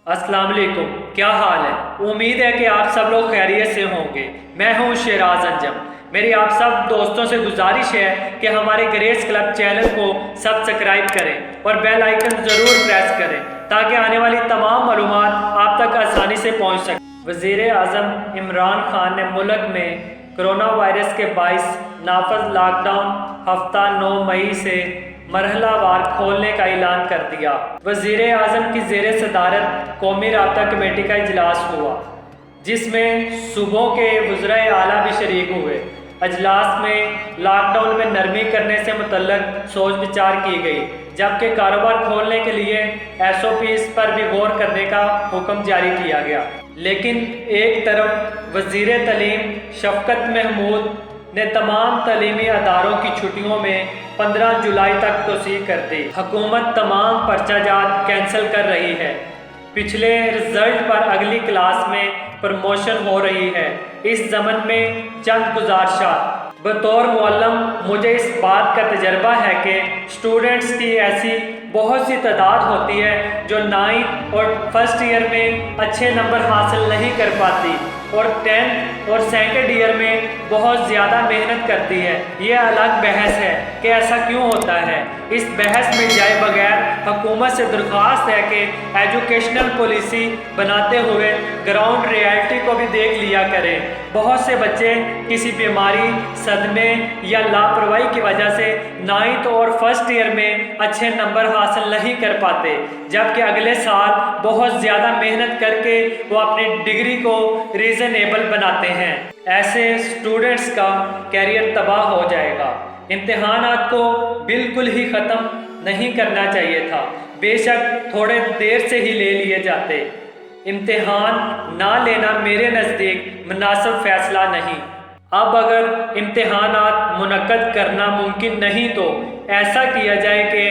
السلام علیکم، کیا حال ہے؟ امید ہے کہ آپ سب لوگ خیریت سے ہوں گے۔ میں ہوں شیراز انجم۔ میری آپ سب دوستوں سے گزارش ہے کہ ہمارے گریس کلب چینل کو سبسکرائب کریں اور بیل آئیکن ضرور پریس کریں تاکہ آنے والی تمام معلومات آپ تک آسانی سے پہنچ سکیں۔ وزیر اعظم عمران خان نے ملک میں کرونا وائرس کے باعث نافذ لاک ڈاؤن ہفتہ 9 مئی سے مرحلہ وار کھولنے کا اعلان کر دیا۔ وزیر اعظم کی زیر صدارت قومی رابطہ کمیٹی کا اجلاس ہوا، جس میں صوبوں کے وزرائے اعلیٰ بھی شریک ہوئے۔ اجلاس میں لاک ڈاؤن میں نرمی کرنے سے متعلق سوچ بچار کی گئی، جبکہ کاروبار کھولنے کے لیے SOPs پر بھی غور کرنے کا حکم جاری کیا گیا۔ لیکن ایک طرف وزیر تعلیم شفقت محمود نے تمام تعلیمی اداروں کی چھٹیوں میں 15 جولائی تک توسیع کر دی۔ حکومت تمام پرچہ جات کینسل کر رہی ہے۔ پچھلے رزلٹ پر اگلی کلاس میں پرموشن ہو رہی ہے۔ اس ضمن میں چند گزارشات۔ بطور معلم مجھے اس بات کا تجربہ ہے کہ اسٹوڈنٹس کی ایسی بہت سی تعداد ہوتی ہے جو 9th اور فرسٹ ایئر میں اچھے نمبر حاصل نہیں کر پاتی اور 10th اور سیکنڈ ایئر میں بہت زیادہ محنت کرتی ہے۔ یہ الگ بحث ہے کہ ایسا کیوں ہوتا ہے۔ اس بحث میں جائے بغیر حکومت سے درخواست ہے کہ ایجوکیشنل پالیسی بناتے ہوئے گراؤنڈ ریالٹی کو بھی دیکھ لیا کریں۔ بہت سے بچے کسی بیماری، صدمے یا لاپرواہی کی وجہ سے 9th اور فرسٹ ایئر میں اچھے نمبر حاصل نہیں کر پاتے، جبکہ اگلے سال بہت زیادہ محنت کر کے وہ اپنی ڈگری کو ریزنیبل بناتے ہیں۔ ایسے اسٹوڈنٹس کا کیریئر تباہ ہو جائے گا۔ امتحانات کو بالکل ہی ختم نہیں کرنا چاہیے تھا، بے شک تھوڑے دیر سے ہی لے لیے جاتے۔ امتحان نہ لینا میرے نزدیک مناسب فیصلہ نہیں۔ اب اگر امتحانات منعقد کرنا ممکن نہیں تو ایسا کیا جائے کہ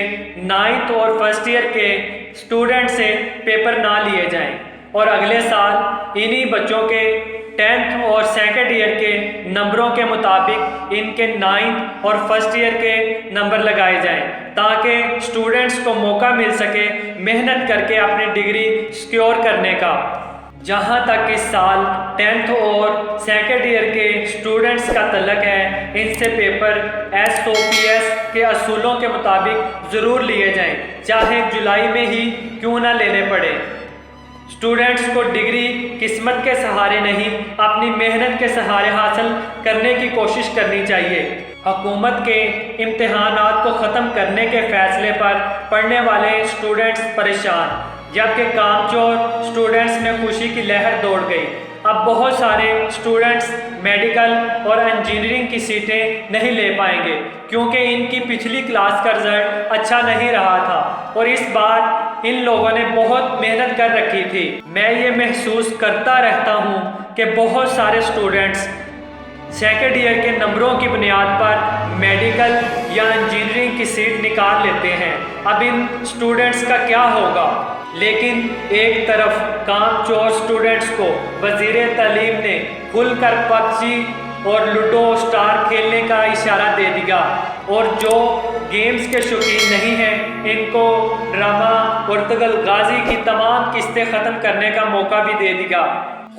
9th اور فرسٹ ایئر کے اسٹوڈنٹ سے پیپر نہ لیے جائیں اور اگلے سال انہی بچوں کے 10th اور سیکنڈ ایئر کے نمبروں کے مطابق ان کے 9th اور فرسٹ ایئر کے نمبر لگائے جائیں تاکہ اسٹوڈنٹس کو موقع مل سکے محنت کر کے اپنی ڈگری سیکیور کرنے کا۔ جہاں تک اس سال 10th اور سیکنڈ ایئر کے اسٹوڈنٹس کا تعلق ہے، ان سے پیپر SOPs کے اصولوں کے مطابق ضرور لیے جائیں، چاہے جولائی میں ہی کیوں نہ لینے پڑے۔ اسٹوڈنٹس کو ڈگری قسمت کے سہارے نہیں، اپنی محنت کے سہارے حاصل کرنے کی کوشش کرنی چاہیے۔ حکومت کے امتحانات کو ختم کرنے کے فیصلے پر پڑھنے والے اسٹوڈنٹس پریشان، جبکہ کامچور اسٹوڈنٹس میں خوشی کی لہر دوڑ گئی۔ اب بہت سارے اسٹوڈنٹس میڈیکل اور انجینئرنگ کی سیٹیں نہیں لے پائیں گے کیونکہ ان کی پچھلی کلاس کا رزلٹ اچھا نہیں رہا تھا اور اس بار ان لوگوں نے بہت محنت کر رکھی تھی۔ میں یہ محسوس کرتا رہتا ہوں کہ بہت سارے اسٹوڈنٹس سیکنڈ ایئر کے نمبروں کی بنیاد پر میڈیکل یا انجینئرنگ کی سیٹ نکال لیتے ہیں۔ اب ان اسٹوڈنٹس کا کیا ہوگا؟ لیکن ایک طرف کام چور اسٹوڈنٹس کو وزیر تعلیم نے کھل کر پبجی اور لوڈو اسٹار کھیلنے کا اشارہ دے دیا اور جو گیمز کے شوقین نہیں ہیں ان کو ڈرامہ پرتگال غازی کی تمام قسطیں ختم کرنے کا موقع بھی دے دیا۔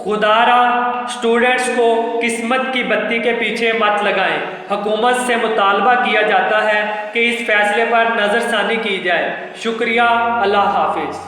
خدا را اسٹوڈنٹس کو قسمت کی بتی کے پیچھے مت لگائیں۔ حکومت سے مطالبہ کیا جاتا ہے کہ اس فیصلے پر نظر ثانی کی جائے۔ شکریہ، اللہ حافظ۔